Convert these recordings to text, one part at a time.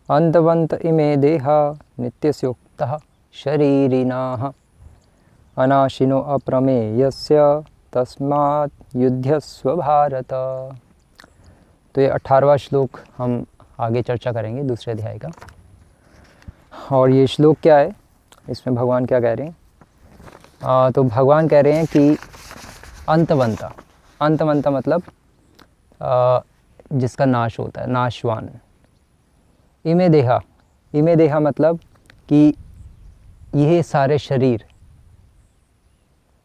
अंतवंत इमे देहा नित्यस्योक्तः शरीरिणाः अनाशिनो अप्रमेयस्य तस्मात् युध्यस्व भारत। तो ये 18वां श्लोक हम आगे चर्चा करेंगे दूसरे अध्याय का। और ये श्लोक क्या है, इसमें भगवान क्या कह रहे हैं? तो भगवान कह रहे हैं कि अंतवंता, अंतवंता मतलब जिसका नाश होता है, नाशवान। इमे देहा, इमे देहा मतलब कि ये सारे शरीर,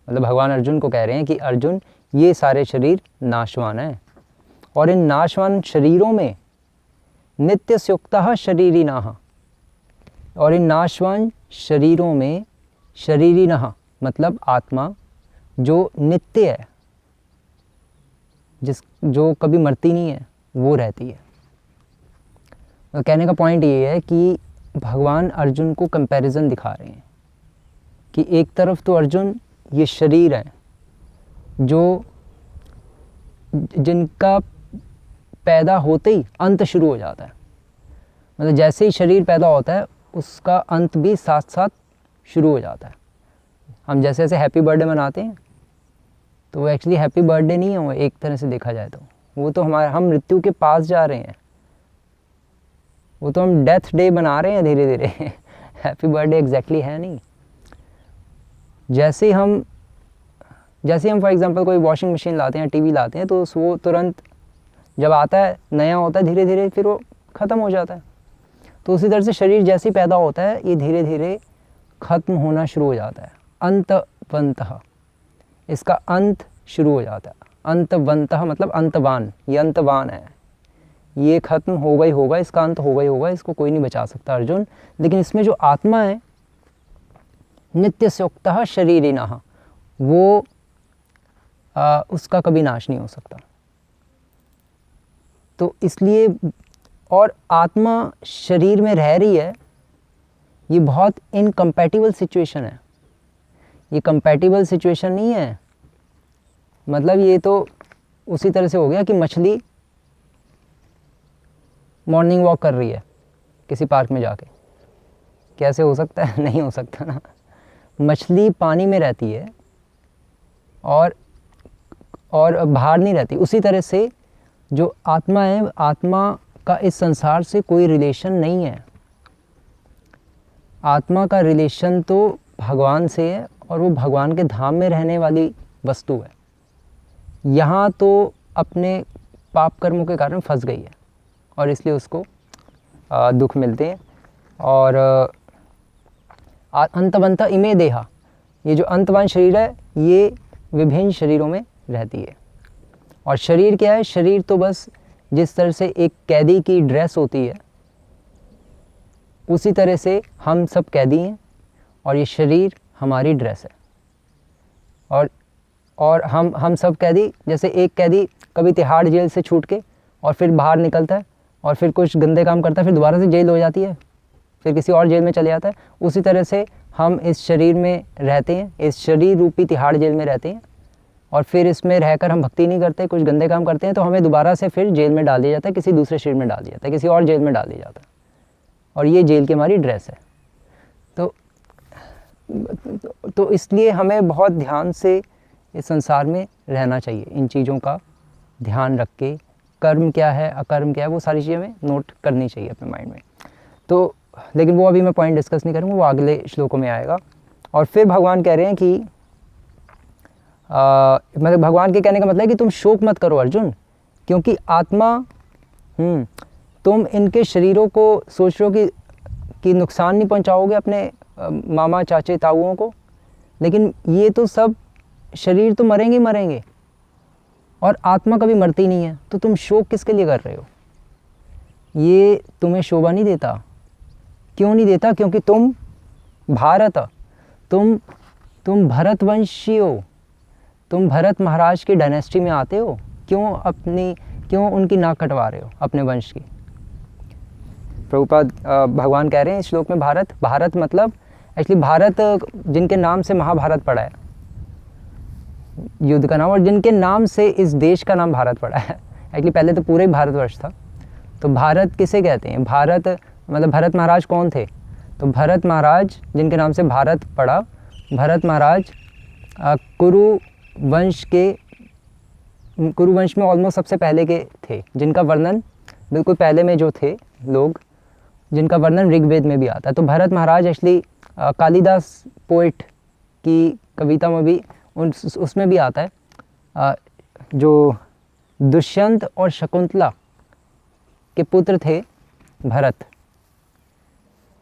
मतलब भगवान अर्जुन को कह रहे हैं कि अर्जुन ये सारे शरीर नाशवान हैं और इन नाशवान शरीरों में नित्य स्युक्तः शरीरिणः, और इन नाशवान शरीरों में शरीरिणः मतलब आत्मा जो नित्य है, जो कभी मरती नहीं है, वो रहती है। तो कहने का पॉइंट ये है कि भगवान अर्जुन को कंपैरिजन दिखा रहे हैं कि एक तरफ तो अर्जुन ये शरीर है जो जिनका पैदा होते ही अंत शुरू हो जाता है, मतलब जैसे ही शरीर पैदा होता है उसका अंत भी साथ साथ शुरू हो जाता है। हम जैसे जैसे हैप्पी बर्थडे मनाते हैं तो वो एक्चुअली हैप्पी बर्थडे नहीं है, वो एक तरह से देखा जाए तो वो तो हम मृत्यु के पास जा रहे हैं, वो तो हम डेथ डे बना रहे हैं धीरे धीरे। हैप्पी बर्थडे एग्जैक्टली है नहीं। जैसे हम फॉर एग्जांपल कोई वॉशिंग मशीन लाते हैं, टीवी लाते हैं, तो वो तुरंत जब आता है नया होता है, धीरे धीरे फिर वो ख़त्म हो जाता है। तो उसी तरह से शरीर जैसे ही पैदा होता है ये धीरे धीरे ख़त्म होना शुरू हो जाता है। अंतवंतः, इसका अंत शुरू हो जाता है। अंतवंतः मतलब अंतवान, ये अंतवान है, ये ख़त्म होगा ही होगा, इसका अंत होगा ही होगा, इसको कोई नहीं बचा सकता अर्जुन। लेकिन इसमें जो आत्मा है नित्य स्योक्तः शरीरिणः, वो उसका कभी नाश नहीं हो सकता। तो इसलिए, और आत्मा शरीर में रह रही है, ये बहुत इनकम्पैटिबल सिचुएशन है। ये कंपैटिबल सिचुएशन नहीं है, मतलब ये तो उसी तरह से हो गया कि मछली मॉर्निंग वॉक कर रही है किसी पार्क में जाके, कैसे हो सकता है? नहीं हो सकता ना। मछली पानी में रहती है और बाहर नहीं रहती। उसी तरह से जो आत्मा है, आत्मा का इस संसार से कोई रिलेशन नहीं है। आत्मा का रिलेशन तो भगवान से है और वो भगवान के धाम में रहने वाली वस्तु है। यहाँ तो अपने पाप कर्मों के कारण फंस गई है और इसलिए उसको दुख मिलते हैं। और अंतवंत इमे देहा, ये जो अंतवान शरीर है ये विभिन्न शरीरों में रहती है। और शरीर क्या है? शरीर तो बस जिस तरह से एक कैदी की ड्रेस होती है उसी तरह से हम सब कैदी हैं और ये शरीर हमारी ड्रेस है। और हम सब कैदी, जैसे एक कैदी कभी तिहाड़ जेल से छूट के और फिर बाहर निकलता है और फिर कुछ गंदे काम करता है, फिर दोबारा से जेल हो जाती है, फिर किसी और जेल में चले जाता है। उसी तरह से हम इस शरीर में रहते हैं, इस शरीर रूपी तिहाड़ जेल में रहते हैं और फिर इसमें रहकर हम भक्ति नहीं करते, कुछ गंदे काम करते हैं, तो हमें दोबारा से फिर जेल में डाल दिया जाता है, किसी दूसरे शरीर में डाल दिया जाता है, किसी और जेल में डाल दिया जाता है। और ये जेल की हमारी ड्रेस है। तो इसलिए हमें बहुत ध्यान से इस संसार में रहना चाहिए, इन चीज़ों का ध्यान रख के। कर्म क्या है, अकर्म क्या है, वो सारी चीज़ें हमें नोट करनी चाहिए अपने माइंड में। तो लेकिन वो अभी मैं पॉइंट डिस्कस नहीं करूँगा, वो अगले श्लोकों में आएगा। और फिर भगवान कह रहे हैं कि मतलब भगवान के कहने का मतलब है कि तुम शोक मत करो अर्जुन, क्योंकि आत्मा तुम इनके शरीरों को सोच रहे हो कि नुकसान नहीं पहुंचाओगे अपने मामा चाचे ताऊओं को, लेकिन ये तो सब शरीर तो मरेंगे ही मरेंगे और आत्मा कभी मरती नहीं है। तो तुम शोक किसके लिए कर रहे हो? ये तुम्हें शोभा नहीं देता। क्यों नहीं देता? क्योंकि तुम भारत, तुम भरतवंशी हो, तुम भरत महाराज की डायनेस्टी में आते हो। क्यों उनकी नाक कटवा रहे हो अपने वंश की? प्रभुपाद भगवान कह रहे हैं इस श्लोक में भारत मतलब एक्चुअली भारत जिनके नाम से महाभारत पड़ा है, युद्ध का नाम, और जिनके नाम से इस देश का नाम भारत पड़ा है। एक्चुअली पहले तो पूरे भारतवर्ष था। तो भारत किसे कहते हैं? भारत मतलब भरत महाराज कौन थे? तो भरत महाराज, जिनके नाम से भारत पड़ा, भरत महाराज कुरु वंश में ऑलमोस्ट सबसे पहले के थे, जिनका वर्णन बिल्कुल पहले में जो थे लोग, जिनका वर्णन ऋग्वेद में भी आता है। तो भरत महाराज एक्चुअली कालिदास पोइट की कविता में भी उसमें भी आता है, जो दुष्यंत और शकुंतला के पुत्र थे भरत,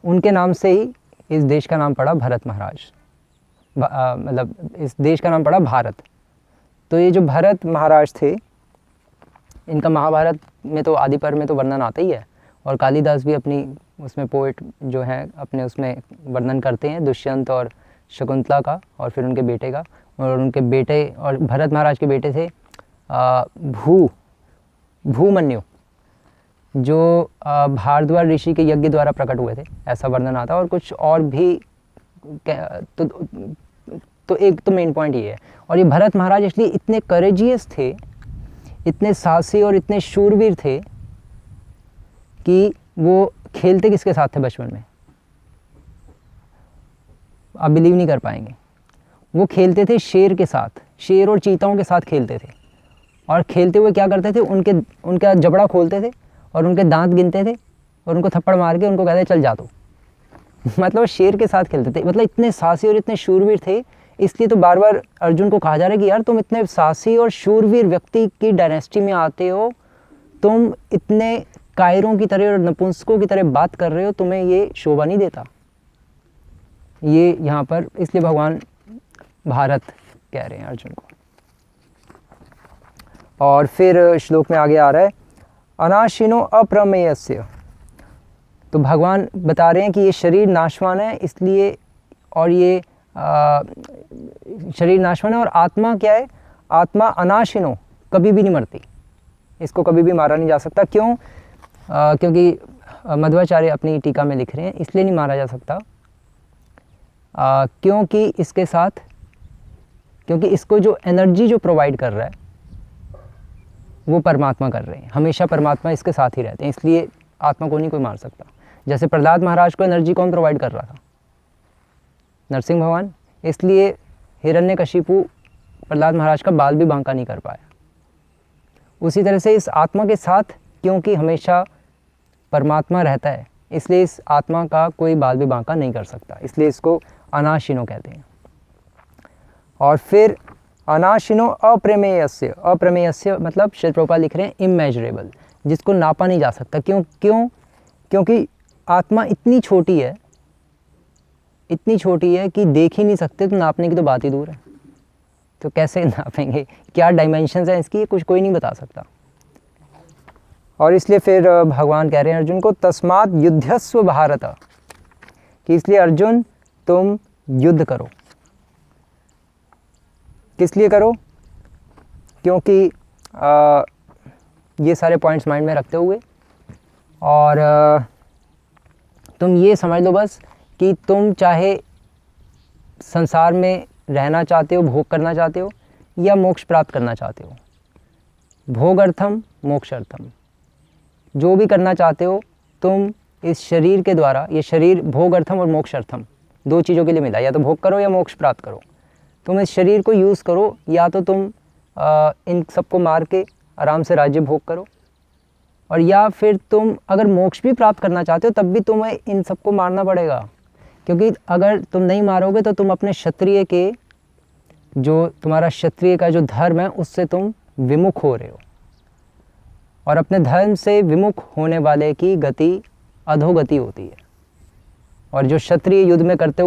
उनके नाम से ही इस देश का नाम पड़ा भरत महाराज, मतलब इस देश का नाम पड़ा भारत। तो ये जो भरत महाराज थे, इनका महाभारत में तो आदि पर्व में तो वर्णन आता ही है, और कालिदास भी अपनी उसमें पोइट जो है अपने उसमें वर्णन करते हैं दुष्यंत और शकुंतला का, और फिर उनके बेटे का। और उनके बेटे, और भरत महाराज के बेटे थे भूमन्यु, जो भारद्वाज ऋषि के यज्ञ द्वारा प्रकट हुए थे, ऐसा वर्णन आता है। और कुछ और भी तो एक तो मेन पॉइंट ये है। और ये भरत महाराज इसलिए इतने करेजियस थे, इतने साहसी और इतने शूरवीर थे कि वो खेलते किसके साथ थे बचपन में, आप बिलीव नहीं कर पाएंगे। वो खेलते थे शेर के साथ, शेर और चीताओं के साथ खेलते थे। और खेलते हुए क्या करते थे, उनका जबड़ा खोलते थे और उनके दांत गिनते थे और उनको थप्पड़ मार के उनको कहते चल जा तू। मतलब शेर के साथ खेलते थे। मतलब इतने साहसी और इतने शूरवीर थे, इसलिए तो बार बार अर्जुन को कहा जा रहा है कि यार तुम इतने साहसी और शूरवीर व्यक्ति की डायनेस्टी में आते हो, तुम इतने कायरों की तरह और नपुंसकों की तरह बात कर रहे हो, तुम्हें ये शोभा नहीं देता। ये यहाँ पर इसलिए भगवान भारत कह रहे हैं अर्जुन को। और फिर श्लोक में आगे आ रहा है अनाशिनो अप्रमेयस्य। तो भगवान बता रहे हैं कि ये शरीर नाशवान है, इसलिए, और ये शरीर नाशवान है, और आत्मा क्या है, आत्मा अनाशिनो, कभी भी नहीं मरती, इसको कभी भी मारा नहीं जा सकता। क्यों? क्योंकि मध्वाचार्य अपनी टीका में लिख रहे हैं इसलिए नहीं मारा जा सकता क्योंकि इसके साथ, क्योंकि इसको जो एनर्जी जो प्रोवाइड कर रहा है वो परमात्मा कर रहे हैं, हमेशा परमात्मा इसके साथ ही रहते हैं, इसलिए आत्मा को नहीं कोई मार सकता। जैसे प्रहलाद महाराज को एनर्जी कौन प्रोवाइड कर रहा था? नरसिंह भगवान। इसलिए हिरण्यकशिपु प्रहलाद महाराज का बाल भी बांका नहीं कर पाया। उसी तरह से इस आत्मा के साथ, क्योंकि हमेशा परमात्मा रहता है, इसलिए इस आत्मा का कोई बाल भी बांका नहीं कर सकता, इसलिए इसको अनाशिनो कहते हैं। और फिर अनाशिनो अप्रमेयस्य, अप्रमेयस्य मतलब श्री प्रभुपाद लिख रहे हैं इमेजरेबल, जिसको नापा नहीं जा सकता। क्योंकि आत्मा इतनी छोटी है, इतनी छोटी है कि देख ही नहीं सकते, तो नापने की तो बात ही दूर है। तो कैसे नापेंगे, क्या डायमेंशंस हैं इसकी, कुछ कोई नहीं बता सकता। और इसलिए फिर भगवान कह रहे हैं अर्जुन को तस्मात् युद्धस्व भारत, कि इसलिए अर्जुन तुम युद्ध करो। किस लिए करो? क्योंकि ये सारे पॉइंट्स माइंड में रखते हुए, और तुम ये समझ लो बस कि तुम चाहे संसार में रहना चाहते हो, भोग करना चाहते हो, या मोक्ष प्राप्त करना चाहते हो, भोगार्थम मोक्षार्थम, जो भी करना चाहते हो तुम इस शरीर के द्वारा, ये शरीर भोगार्थम और मोक्षार्थम दो चीज़ों के लिए मिला, या तो भोग करो या मोक्ष प्राप्त करो। तुम इस शरीर को यूज़ करो, या तो तुम इन सबको मार के आराम से राज्य भोग करो, और या फिर तुम अगर मोक्ष भी प्राप्त करना चाहते हो तब भी तुम्हें इन सबको मारना पड़ेगा। क्योंकि अगर तुम नहीं मारोगे तो तुम अपने क्षत्रिय के, जो तुम्हारा क्षत्रिय का जो धर्म है उससे तुम विमुख हो रहे हो, और अपने धर्म से विमुख होने वाले की गति अधोगति होती है। और जो क्षत्रिय युद्ध करते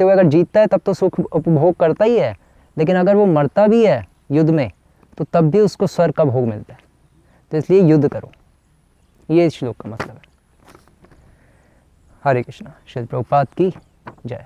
हुए अगर जीतता है तब तो सुख उपभोग करता ही है, लेकिन अगर वो मरता भी है युद्ध में तो तब भी उसको स्वर्ग का भोग मिलता है। तो इसलिए युद्ध करो, ये इस श्लोक का मतलब है। हरे कृष्णा। श्री प्रभुपाद की जय।